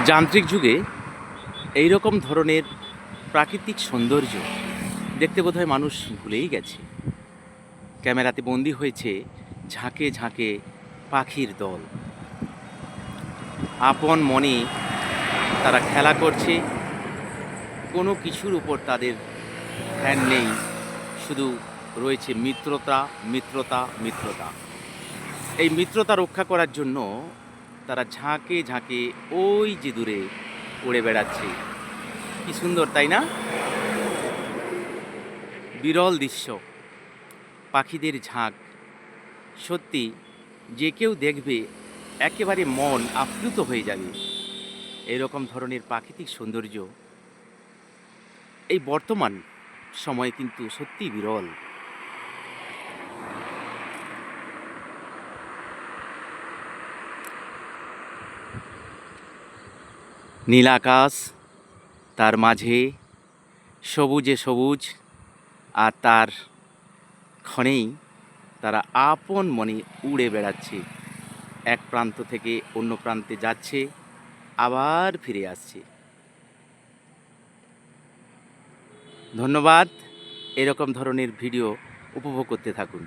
যান্ত্রিক যুগে এই রকম ধরনের প্রাকৃতিক সৌন্দর্য দেখতে বোধহয় মানুষ ভুলেই গেছে। ক্যামেরাতে বন্দি হয়েছে ঝাঁকে ঝাঁকে পাখির দল। আপন মনে তারা খেলা করছে, কোনো কিছুর উপর তাদের ধ্যান নেই, শুধু রয়েছে মিত্রতা, মিত্রতা, মিত্রতা। এই মিত্রতা রক্ষা করার জন্য তারা ঝাঁকে ঝাঁকে ওই যে দূরে উড়ে বেড়াচ্ছে। কি সুন্দর, তাই না? বিরল দৃশ্য, পাখিদের ঝাঁক। সত্যি যে কেউ দেখবে একেবারে মন আপ্লুত হয়ে যাবে। এরকম ধরনের প্রাকৃতিক সৌন্দর্য এই বর্তমান সময়ে কিন্তু সত্যিই বিরল। নীল আকাশ, তার মাঝে সবুজে সবুজ, আর তার ক্ষণেই তারা আপন মনে উড়ে বেড়াচ্ছে। এক প্রান্ত থেকে অন্য প্রান্তে যাচ্ছে, আবার ফিরে আসছে। ধন্যবাদ। এরকম ধরনের ভিডিও উপভোগ করতে থাকুন।